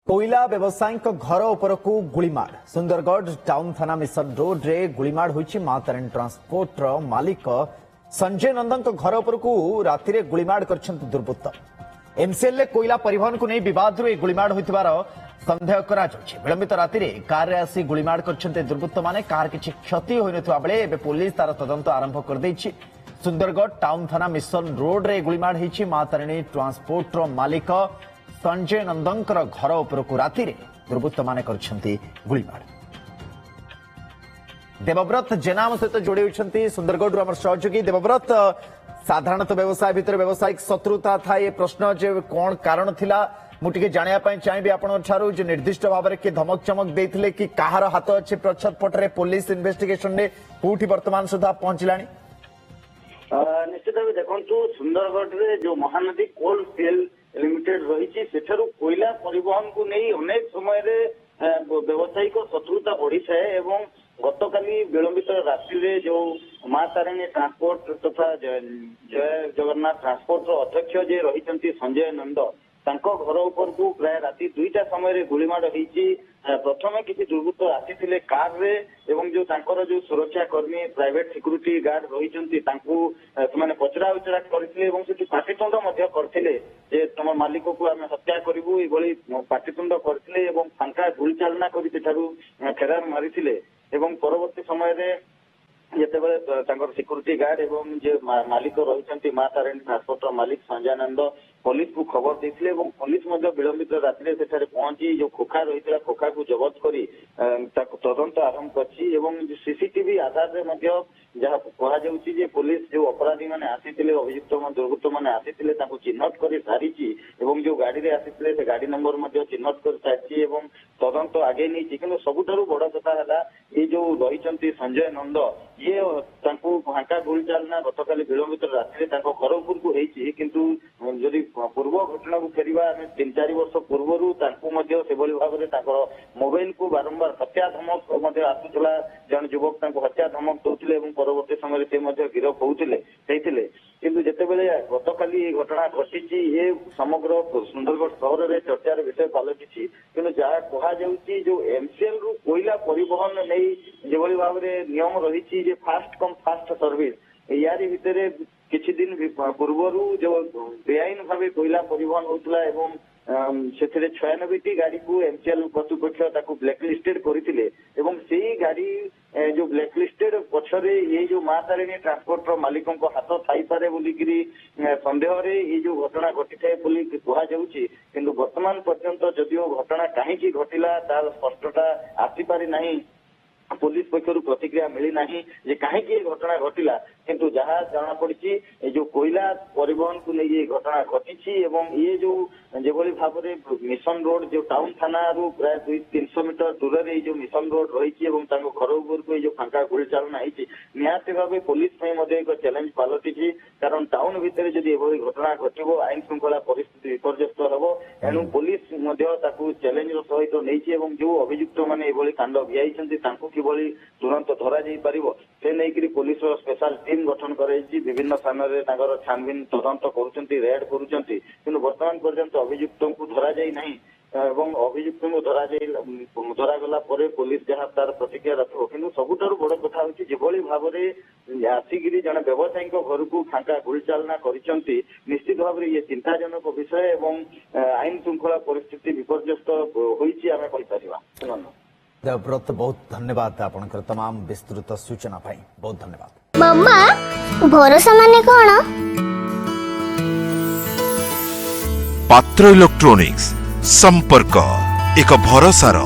कोईला व्यवसायी घर उपरकू गुलीमाड़ सुंदरगढ़ टाउन थाना मिशन रोड रे गुलीमाड़ होईछि मां तारिणी ट्रांसपोर्ट मालिक संजय नंदन घर उपरकू राति गुलीमाड़ करछन्ति दुर्बृत्त। एमसीएल कोईला परिवहन को नहीं विवाद गुलीमाड़ होइतिबार संदेह करा जाउछि। विलंबित राति रे कार रे आसी गुलीमाड़ करछन्ति दुर्बृत्त माने कार किछि क्षति होई नथिबा बेले एबे पुलिस तार तदंत आरंभ कर दैछि। सुंदरगढ़ टाउन थाना मिशन रोड रे गुलीमाड़ होईछि मां तारिणी ट्रांसपोर्ट मालिक संजय नंदंकर घर उपरकू राति दुर्बृत्त माने करछन्ति गुलीमाड़। देवव्रत जेना सहित जोड़ी होती सुंदरगढ़ आम सहयोगी देवव्रत, साधारणतः व्यवसाय भितर व्यावसायिक शत्रुता था ये प्रश्न जे कौन कारण थिला मुझे जानापी चाहिए आपण ठारू जो निर्दिष्ट भाव में किए धमक चमक देते कि कहार हाथ अच्छे पछपटे पुलिस इन्वेस्टिगेशन ने कोठी वर्तमान सुधा पहुंचला। निश्चित भाव देखु सुंदरगढ़ जो महानदी कोल फील्ड लिमिटेड रही कोईला परिवहन को नहीं अनेक समय व्यावसायिक शत्रुता बढ़ी थाए। गतकाली विलंबित रात्रि जो मां तारिणी ट्रांसपोर्ट तथा जय जगन्नाथ ट्रांसपोर्ट अध्यक्ष जे रही संजय नंद घर उपर को प्राय राति 2टा समय गुलीमाड़ होती। प्रथम किसी दुर्बृत्त आसी कार रे एवं जो जो सुरक्षा कर्मी प्राइवेट सिक्यूरिटी गार्ड रही पचरा उचरा करते पाटितुंड करते तुम मालिक को आम हत्या करूँ ये पाटितुंड करते फांका गुली चालना कर फेरार मारी परवर्ती समय जिते सिक्यूरिटी गार्ड एवं जे मालिक रही मां तारिणी ट्रांसपोर्ट मालिक संजय नंद पुलिस को खबर देते पुलिस विलंबित राति पहुंची जो खोखा रही खोखा को जबत कर तदंत आरंभ कर सीसीटीवी आधार में जहाँ कहुचे पुलिस जो अपराधी मैंने आसी अभियुक्त दुर्बृत्त मैंने आसी चिन्हट कर सारी जो गाड़ी में आसी से गाड़ी नंबर चिन्हट कर सारी तदंत आगे नहीं कि सबुठारु बड़ कथा है ये जो रही संजय नंद ये फांका गुली चालना गतकाली विलंबित राति घर उपर को किंतु जदि पूर्व घटना को फेरवा 3-4 वर्ष पूर्व से भाव में मोबाइल को बारंबार हत्या धमक आसूला जन युवक हत्या धमक दौले परवर्ती समय से गिरफ होते किंतु जितेबले गतकाली घटना घटी ये समग्र सुंदरगढ़ सहर में चर्चार विषय पलटि कि जहाँ कहुच्ची जो एमसीएल रु कोईला परिवहन नहीं जो भाव में नियम रही फास्ट कम फास्ट सर्विस यारी भितर किछि दिन पूर्व जो बेआईन भाव कोईला परिवहन होता से 96टी गाड़ी को एमसीएल कर्तृपक्ष ब्लैकलिस्टेड करते गाड़ी जो ब्लैकलिस्टेड पछरे ये जो मां तारिणी ट्रांसपोर्ट मालिकों हाथ थी पारे बोलिकी संदेह ये जो घटना घटी थाए कहुच्छी किंतु वर्तमान पर्यंत जदियो घटना कहीं घटिला तार स्पष्टता आसीपारी नहीं पुलिस पक्षर प्रतिक्रिया मिली नहीं जे कहीं घटना घटिला किंतु जहाँ जना पड़ी जो कोईला परिवहन को नहीं ये घटना घटी ये जो भाव में मिशन रोड जो टाउन थाना रू प्राय 200-300 मीटर दूर में जो मिशन रोड रही घर उपर को जो फांका गुली चालना निहाती भाव पुलिस एक चैलेंज पलटि कारण टाउन भितर जब ये घटना घटो आईन श्रृंखला परिस्थिति विपर्यस्त हम एणु पुलिस चैलेंज सहित नहीं जो अभियुक्त मैंने ये कांड भियाई किभली तुरंत धरा जाई परिबो से नहीं पुलिस स्पेशल टीम गठन कराई विभिन्न स्थान में छानबीन तदंत करुछंती रेड करुछंती किंतु वर्तमान पर्यंत अभियुक्त को धरा जाई नहीं अभियुक्त को धरा गला परे पुलिस जहाँ तार प्रतिक्रिया रखो किंतु सबुठारु बड़ कथा होची जेभली भाव में आसिकी जन व्यवसायी घर को फांका गुली चालना करिसंती निश्चित भाव में ये चिंताजनक विषय एवं आईन श्रृंखला परिस्थिति विपर्यस्त होईची आमे कहि परिबा। देवव्रत बहुत धन्यवाद आपनकर तमाम विस्तृत सूचना पाई बहुत धन्यवाद। मम्मा भरोसा माने कोन? पात्र इलेक्ट्रॉनिक्स संपर्क एक भरोसार